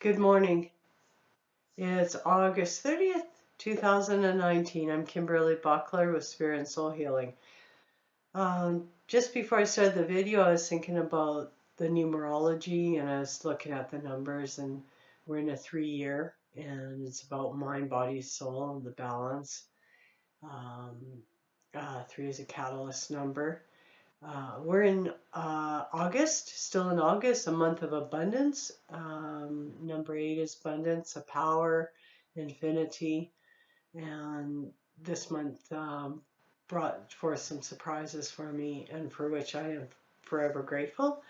Good morning. It's August 30th, 2019. I'm Kimberley Buckler with Spirit and Soul Healing. Just before I started the video, I was thinking about the numerology and I was looking at the numbers, and we're in a 3-year and it's about mind, body, soul, and the balance. 3 is a catalyst number. We're in August, still in August, a month of abundance. Number 8 is abundance, a power, infinity. And this month brought forth some surprises for me, and for which I am forever grateful.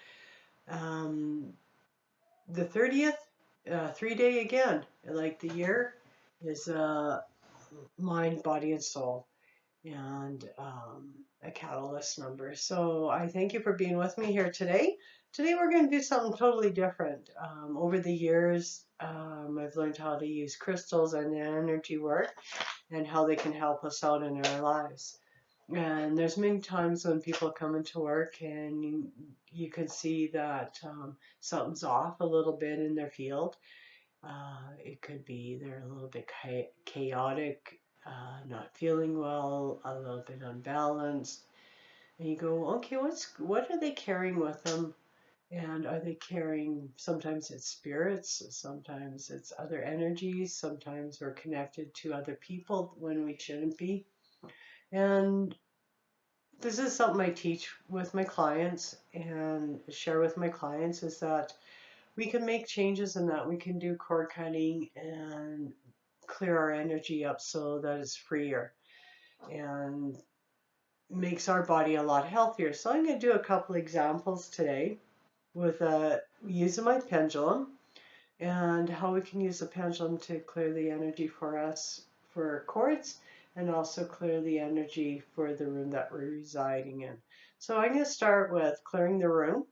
The 30th, 3-day again, like the year, is mind, body, and soul, and a catalyst number. So I thank you for being with me here today. Today we're going to do something totally different. Over the years, I've learned how to use crystals and energy work and how they can help us out in our lives. And there's many times when people come into work and you can see that something's off a little bit in their field. It could be they're a little bit chaotic, not feeling well, a little bit unbalanced. And you go, okay, what are they carrying with them? And are they carrying, sometimes it's spirits, sometimes it's other energies, sometimes we're connected to other people when we shouldn't be. And this is something I teach with my clients and share with my clients, is that we can make changes in that. We can do cord cutting and clear our energy up so that it's freer and makes our body a lot healthier. So I'm going to do a couple examples today with using my pendulum and how we can use the pendulum to clear the energy for us for cords, and also clear the energy for the room that we're residing in. So I'm going to start with clearing the room.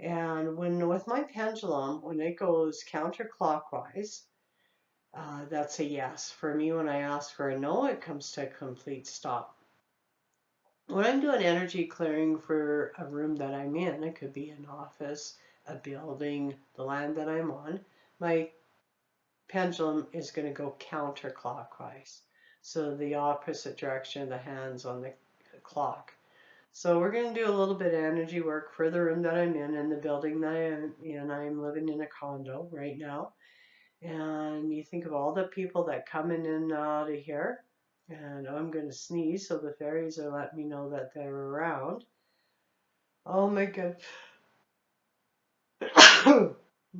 And with my pendulum, when it goes counterclockwise, that's a yes. For me, when I ask for a no, it comes to a complete stop. When I'm doing energy clearing for a room that I'm in, it could be an office, a building, the land that I'm on, my pendulum is going to go counterclockwise. So the opposite direction of the hands on the clock. So we're going to do a little bit of energy work for the room that I'm in and the building that I'm in. I'm living in a condo right now. And you think of all the people that come in and out of here. And I'm going to sneeze, so the fairies are letting me know that they're around. Oh my god.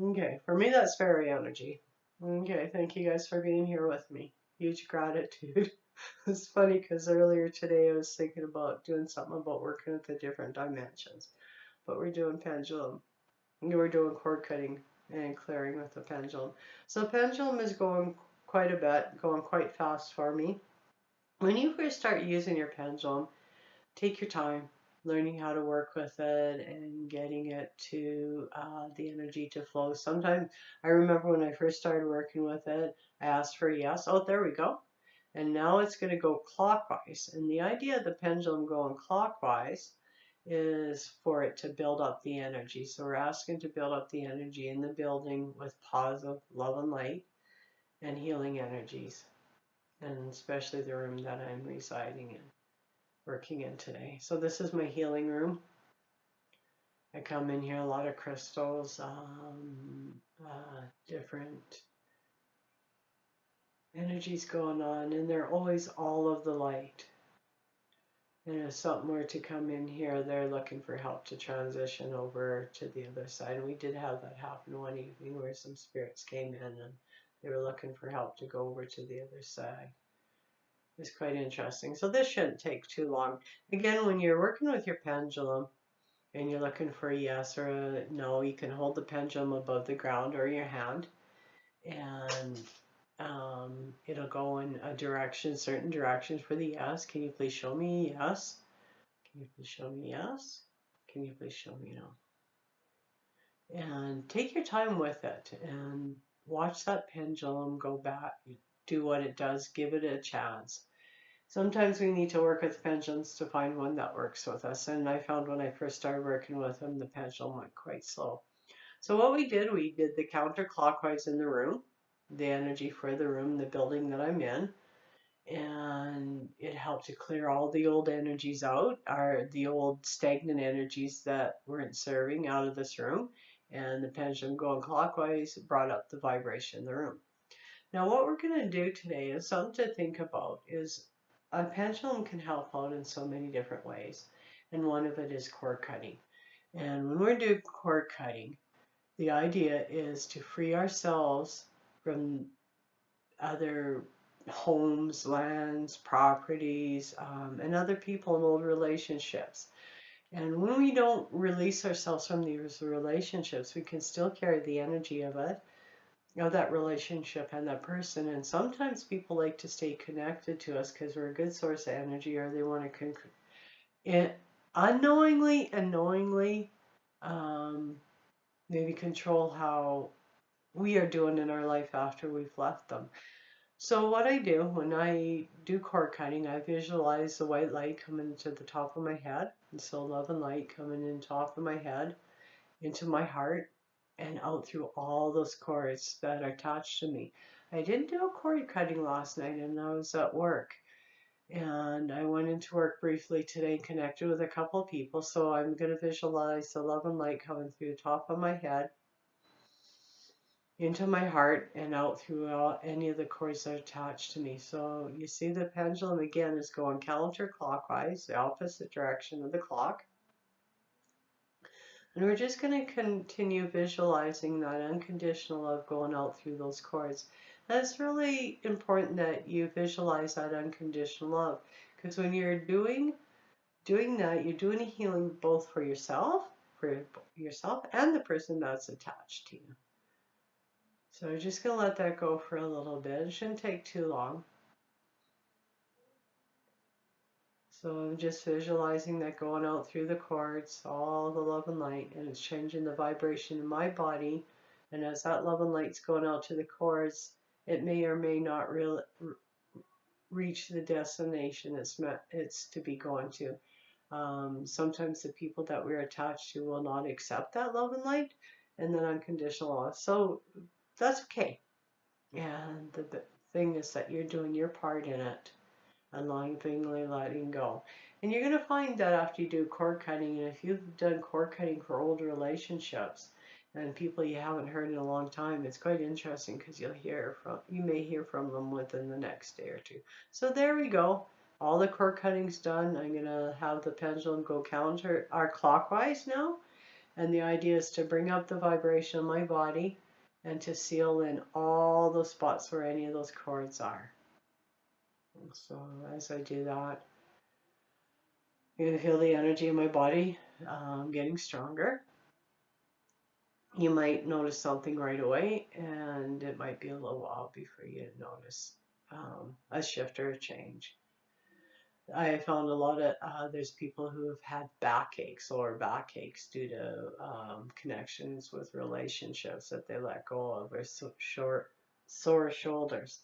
Okay, for me that's fairy energy. Okay, thank you guys for being here with me. Huge gratitude. It's funny because earlier today I was thinking about doing something about working with the different dimensions. But we're doing pendulum. We're doing cord cutting and clearing with the pendulum. So the pendulum is going quite a bit, going quite fast for me. When you first start using your pendulum, take your time learning how to work with it and getting it to the energy to flow. Sometimes I remember when I first started working with it, I asked for a yes. Oh, there we go. And now it's going to go clockwise. And the idea of the pendulum going clockwise is for it to build up the energy. So we're asking to build up the energy in the building with positive love and light and healing energies, and especially the room that I'm residing in, working in today. So this is my healing room. I come in here, a lot of crystals, different energies going on, and they're always all of the light. And if something were to come in here, they're looking for help to transition over to the other side. And we did have that happen one evening where some spirits came in and they were looking for help to go over to the other side. It was quite interesting. So this shouldn't take too long. Again, when you're working with your pendulum and you're looking for a yes or a no, you can hold the pendulum above the ground or your hand, and it'll go in a direction, certain directions for the yes. Can you please show me yes? Can you please show me yes? Can you please show me no? And take your time with it and watch that pendulum go back, do what it does, give it a chance. Sometimes we need to work with pendulums to find one that works with us. And I found when I first started working with them, the pendulum went quite slow. So what we did the counterclockwise in the room, the energy for the room, the building that I'm in, and it helped to clear all the old energies out, the old stagnant energies that weren't serving out of this room. And the pendulum going clockwise brought up the vibration in the room. Now what we're going to do today is something to think about is a pendulum can help out in so many different ways. And one of it is cord cutting. And when we're doing cord cutting, the idea is to free ourselves from other homes, lands, properties, and other people in old relationships. And when we don't release ourselves from these relationships, we can still carry the energy of it, of that relationship and that person. And sometimes people like to stay connected to us because we're a good source of energy, or they want to unknowingly and knowingly maybe control how we are doing in our life after we've left them. So what I do when I do cord cutting, I visualize the white light coming into the top of my head. And so love and light coming in top of my head, into my heart, and out through all those cords that are attached to me. I didn't do a cord cutting last night, and I was at work. And I went into work briefly today, connected with a couple of people. So I'm going to visualize the love and light coming through the top of my head, into my heart, and out through any of the cords that are attached to me. So you see the pendulum again is going counterclockwise, the opposite direction of the clock. And we're just going to continue visualizing that unconditional love going out through those cords. And it's really important that you visualize that unconditional love, because when you're doing that, you're doing a healing both for yourself and the person that's attached to you. So I'm just going to let that go for a little bit. It shouldn't take too long. So I'm just visualizing that going out through the cords, all the love and light, and it's changing the vibration in my body. And as that love and light's going out to the cords, it may or may not reach the destination it's to be going to. Sometimes the people that we're attached to will not accept that love and light and that unconditional love. So that's okay. And the thing is that you're doing your part in it and lovingly letting go. And you're going to find that after you do cord cutting, and if you've done cord cutting for old relationships and people you haven't heard in a long time, it's quite interesting because you may hear from them within the next day or two. So there we go. All the cord cutting's done. I'm going to have the pendulum go clockwise now. And the idea is to bring up the vibration of my body and to seal in all those spots where any of those cords are. So as I do that, you're going to feel the energy in my body getting stronger. You might notice something right away, and it might be a little while before you notice a shift or a change. I found a lot of, there's people who have had backaches or backaches due to connections with relationships that they let go of, or sore shoulders.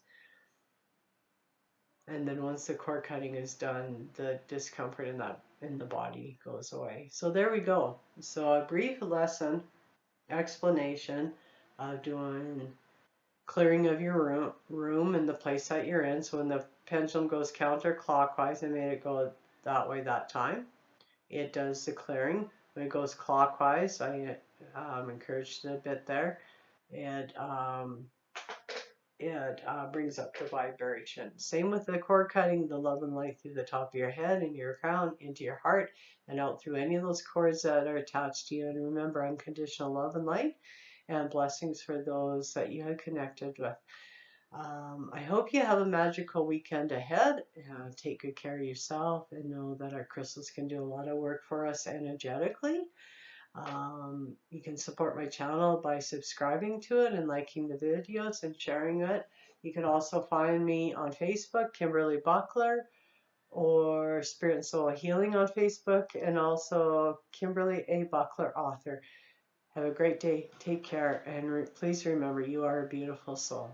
And then once the cord cutting is done, the discomfort in the body goes away. So there we go. So a brief lesson, explanation of doing clearing of your room and the place that you're in. So when the pendulum goes counterclockwise, I made it go that way that time. It does the clearing. When it goes clockwise, I encouraged it a bit there. It brings up the vibration. Same with the cord cutting, the love and light through the top of your head and your crown into your heart and out through any of those cords that are attached to you. And remember, unconditional love and light and blessings for those that you have connected with. I hope you have a magical weekend ahead. Take good care of yourself and know that our crystals can do a lot of work for us energetically. You can support my channel by subscribing to it and liking the videos and sharing it. You can also find me on Facebook, Kimberley Buckler, or Spirit and Soul Healing on Facebook, and also Kimberley A. Buckler, author. Have a great day. Take care. And please remember, you are a beautiful soul.